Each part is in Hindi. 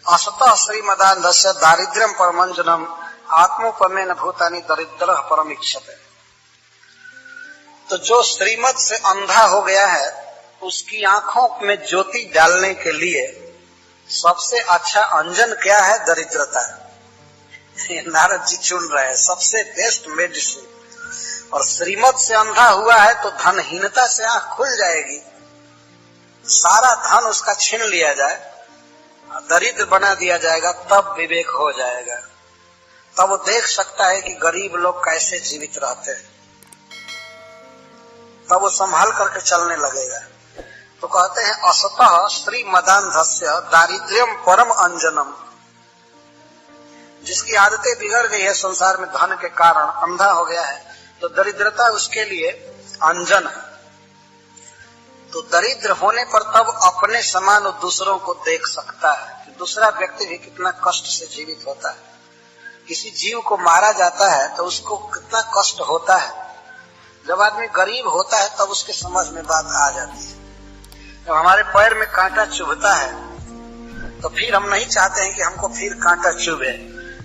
असतः श्रीमदान्धस्य दारिद्र्यम परमंजनम आत्मोपमेन भूतानि दरिद्र परमीक्षते। तो जो श्रीमद से अंधा हो गया है उसकी आंखों में ज्योति डालने के लिए सबसे अच्छा अंजन क्या है? दरिद्रता। नारद जी चुन रहे हैं सबसे बेस्ट मेडिसिन। और श्रीमद से अंधा हुआ है तो धनहीनता से आंख खुल जाएगी, सारा धन उसका छीन लिया जाए, दरिद्र बना दिया जाएगा, तब विवेक हो जाएगा। तब वो देख सकता है कि गरीब लोग कैसे जीवित रहते हैं, तब वो संभाल करके चलने लगेगा। तो कहते हैं असतः श्रीमदान्धस्य दारिद्र्यम परम अंजनम। जिसकी आदतें बिगड़ गई है संसार में धन के कारण, अंधा हो गया है, तो दरिद्रता उसके लिए अंजन है। तो दरिद्र होने पर तब अपने समान दूसरों को देख सकता है कि दूसरा व्यक्ति भी कितना कष्ट से जीवित होता है। किसी जीव को मारा जाता है तो उसको कितना कष्ट होता है। जब आदमी गरीब होता है तब उसके समझ में बात आ जाती है। जब हमारे पैर में कांटा चुभता है तो फिर हम नहीं चाहते हैं कि हमको फिर कांटा चुभे।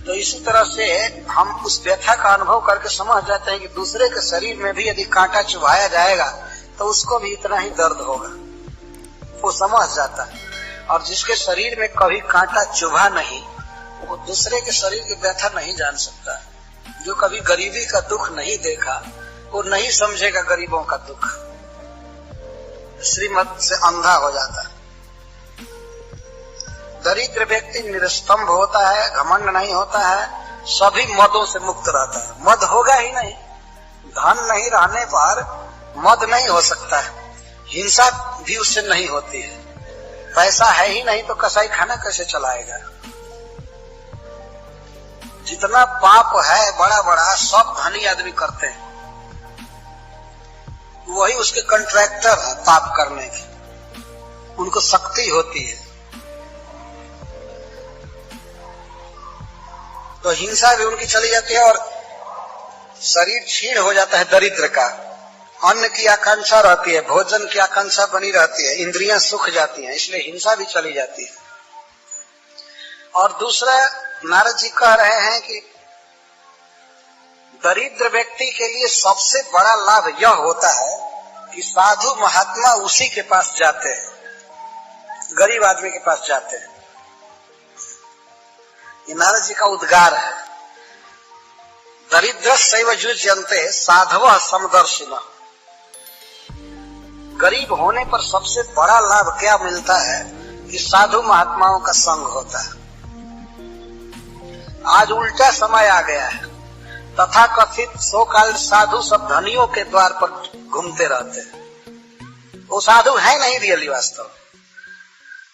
तो इसी तरह से हम उस व्यथा का अनुभव करके समझ जाते हैं कि दूसरे के शरीर में भी यदि कांटा चुभाया जाएगा तो उसको भी इतना ही दर्द होगा, वो समझ जाता है। और जिसके शरीर में कभी कांटा चुभा नहीं वो दूसरे के शरीर की व्यथा नहीं जान सकता। जो कभी गरीबी का दुख नहीं देखा वो नहीं समझेगा गरीबों का दुख। श्रीमद से अंधा हो जाता है। दरिद्र व्यक्ति निरस्तंभ होता है, घमंड नहीं होता है, सभी मदों से मुक्त रहता है। मद होगा ही नहीं, धन नहीं रहने पर मद नहीं हो सकता है, हिंसा भी उससे नहीं होती है। पैसा है ही नहीं तो कसाई खाना कैसे चलाएगा? जितना पाप है बड़ा बड़ा सब धनी आदमी करते हैं, वही उसके कॉन्ट्रैक्टर है पाप करने की, उनको शक्ति होती है। तो हिंसा भी उनकी चली जाती है और शरीर क्षीण हो जाता है दरिद्र का। अन्न की आकांक्षा रहती है, भोजन की आकांक्षा बनी रहती है, इंद्रियां सूख जाती हैं, इसलिए हिंसा भी चली जाती है। और दूसरा नारद जी कह रहे हैं कि दरिद्र व्यक्ति के लिए सबसे बड़ा लाभ यह होता है कि साधु महात्मा उसी के पास जाते हैं, गरीब आदमी के पास जाते हैं। ये नारद जी का उद्गार है। दरिद्रस्यैव युज्यन्ते साधवः समदर्शिनः। गरीब होने पर सबसे बड़ा लाभ क्या मिलता है कि साधु महात्माओं का संग होता है। आज उल्टा समय आ गया है, तथा कथित सो काल साधु सब धनियों के द्वार पर घूमते रहते हैं। वो साधु है नहीं रियली वास्तव।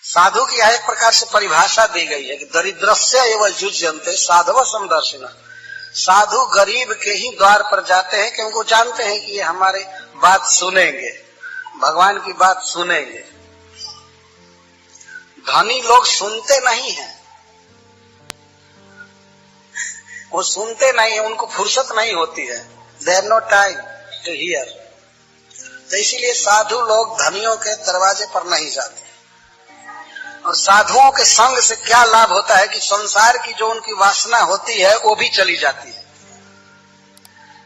साधु की एक प्रकार से परिभाषा दी गई है कि दरिद्रस्य एव युज्यन्ते साधव समदर्शिनः। साधु गरीब के ही द्वार पर जाते हैं क्योंकि वो जानते हैं कि ये हमारे बात सुनेंगे, भगवान की बात सुनेंगे। धनी लोग सुनते नहीं हैं, वो सुनते नहीं है, उनको फुर्सत नहीं होती है। They have no time to hear. तो इसीलिए साधु लोग धनियों के दरवाजे पर नहीं जाते। और साधुओं के संग से क्या लाभ होता है कि संसार की जो उनकी वासना होती है वो भी चली जाती है।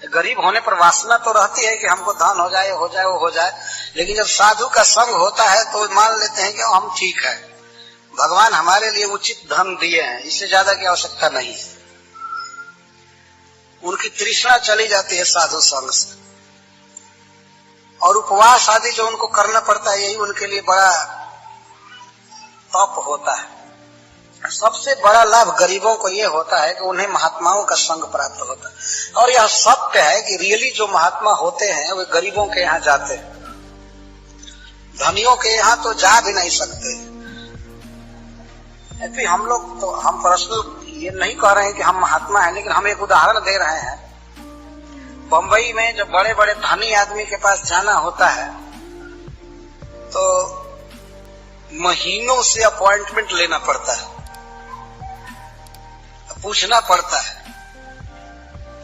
गरीब होने पर वासना तो रहती है कि हमको धन हो जाए, हो जाए, वो हो जाए, लेकिन जब साधु का संग होता है तो मान लेते हैं कि हम ठीक है, भगवान हमारे लिए उचित धन दिए हैं, इससे ज्यादा की आवश्यकता नहीं है। उनकी तृष्णा चली जाती है साधु संग से। और उपवास आदि जो उनको करना पड़ता है यही उनके लिए बड़ा तप होता है। सबसे बड़ा लाभ गरीबों को ये होता है कि उन्हें महात्माओं का संग प्राप्त होता है। और यह सत्य है कि रियली जो महात्मा होते हैं वे गरीबों के यहाँ जाते हैं, धनियों के यहाँ तो जा भी नहीं सकते। फिर हम लोग तो हम पर्सनल ये नहीं कह रहे हैं कि हम महात्मा हैं, लेकिन हम एक उदाहरण दे रहे हैं। बंबई में जब बड़े बड़े धनी आदमी के पास जाना होता है तो महीनों से अपॉइंटमेंट लेना पड़ता है, पूछना पड़ता है।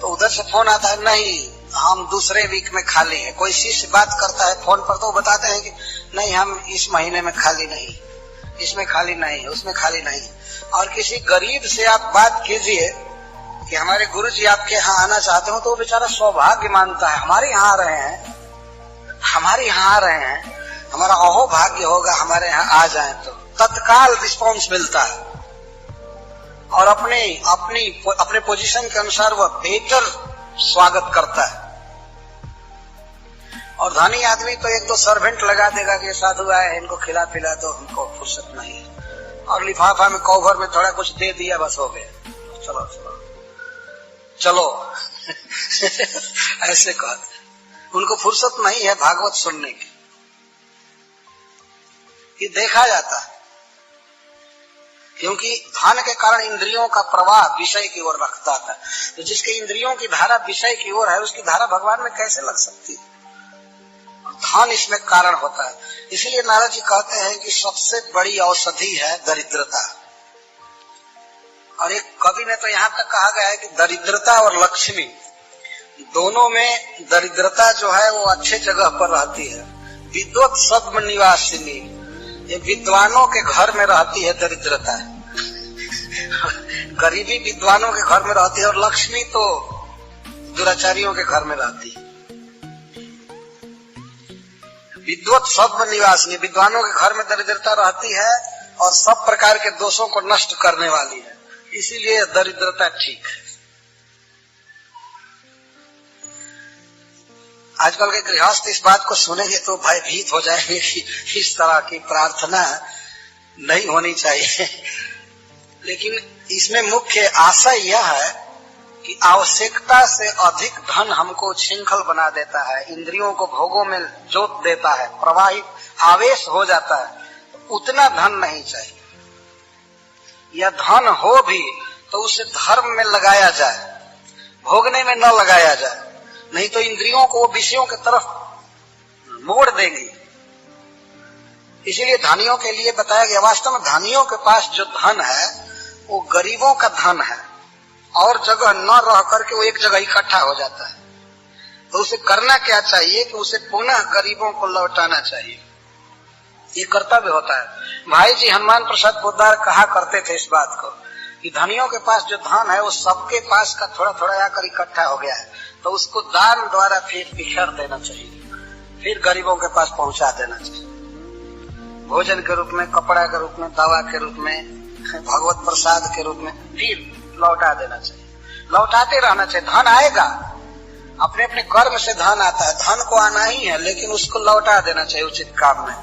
तो उधर से फोन आता है, नहीं हम दूसरे वीक में खाली है। कोई शिष्य बात करता है फोन पर तो बताते हैं कि नहीं हम इस महीने में खाली नहीं, इसमें खाली नहीं है, उसमें खाली नहीं है। और किसी गरीब से आप बात कीजिए कि हमारे गुरु जी आपके यहाँ आना चाहते हो, तो वो बेचारा सौभाग्य मानता है, हमारे यहाँ आ रहे हैं, हमारे यहाँ आ रहे हैं, हमारा अहो भाग्य होगा हमारे यहाँ आ जाए तो तत्काल रिस्पॉन्स मिलता है और अपने पोजीशन के अनुसार वह बेटर स्वागत करता है। और धनी आदमी तो एक दो सर्वेंट लगा देगा कि साधु आए, इनको खिला पिला दो, हमको फुर्सत नहीं है, और लिफाफा में कवर में थोड़ा कुछ दे दिया, बस हो गया, चलो चलो चलो ऐसे कहते। उनको फुर्सत नहीं है भागवत सुनने की। ये देखा जाता है, क्योंकि धन के कारण इंद्रियों का प्रवाह विषय की ओर रखता था। तो जिसके इंद्रियों की धारा विषय की ओर है, उसकी धारा भगवान में कैसे लग सकती है? धन इसमें कारण होता है। इसलिए नारद जी कहते हैं कि सबसे बड़ी औषधि है दरिद्रता। और एक कवि ने तो यहाँ तक कहा गया है कि दरिद्रता और लक्ष्मी दोनों में दरिद्रता जो है वो अच्छे जगह पर रहती है। विद्वत सद्म निवासिनी, ये विद्वानों के घर में रहती है दरिद्रता। गरीबी विद्वानों के घर में रहती है और लक्ष्मी तो दुराचारियों के घर में रहती है। विद्वत सद्म निवासिनी, विद्वानों के घर में दरिद्रता रहती है और सब प्रकार के दोषों को नष्ट करने वाली है, इसीलिए दरिद्रता ठीक है। आजकल के गृहस्थ इस बात को सुनेंगे तो भयभीत हो जाएंगे कि इस तरह की प्रार्थना नहीं होनी चाहिए। लेकिन इसमें मुख्य आशय यह है कि आवश्यकता से अधिक धन हमको श्रृंखल बना देता है, इंद्रियों को भोगों में जोत देता है, प्रवाहित आवेश हो जाता है। उतना धन नहीं चाहिए, या धन हो भी तो उसे धर्म में लगाया जाए, भोगने में न लगाया जाए, नहीं तो इंद्रियों को विषयों की तरफ मोड़ देंगी। इसीलिए धनियों के लिए बताया गया, वास्तव में धनियों के पास जो धन है वो गरीबों का धन है, और जगह न रह करके वो एक जगह इकट्ठा हो जाता है। तो उसे करना क्या चाहिए कि उसे पुनः गरीबों को लौटाना चाहिए, ये कर्तव्य होता है। भाई जी हनुमान प्रसाद पोद्दार कहा करते थे इस बात को कि धनियों के पास जो धन है वो सबके पास का थोड़ा थोड़ा आकर इकट्ठा हो गया है, तो उसको दान द्वारा फिर बिखेर देना चाहिए, फिर गरीबों के पास पहुंचा देना चाहिए, भोजन के रूप में, कपड़ा के रूप में, दवा के रूप में, भगवत प्रसाद के रूप में, फिर लौटा देना चाहिए। लौटाते रहना चाहिए। धन आएगा, अपने अपने कर्म से धन आता है, धन को आना ही है, लेकिन उसको लौटा देना चाहिए उचित काम में।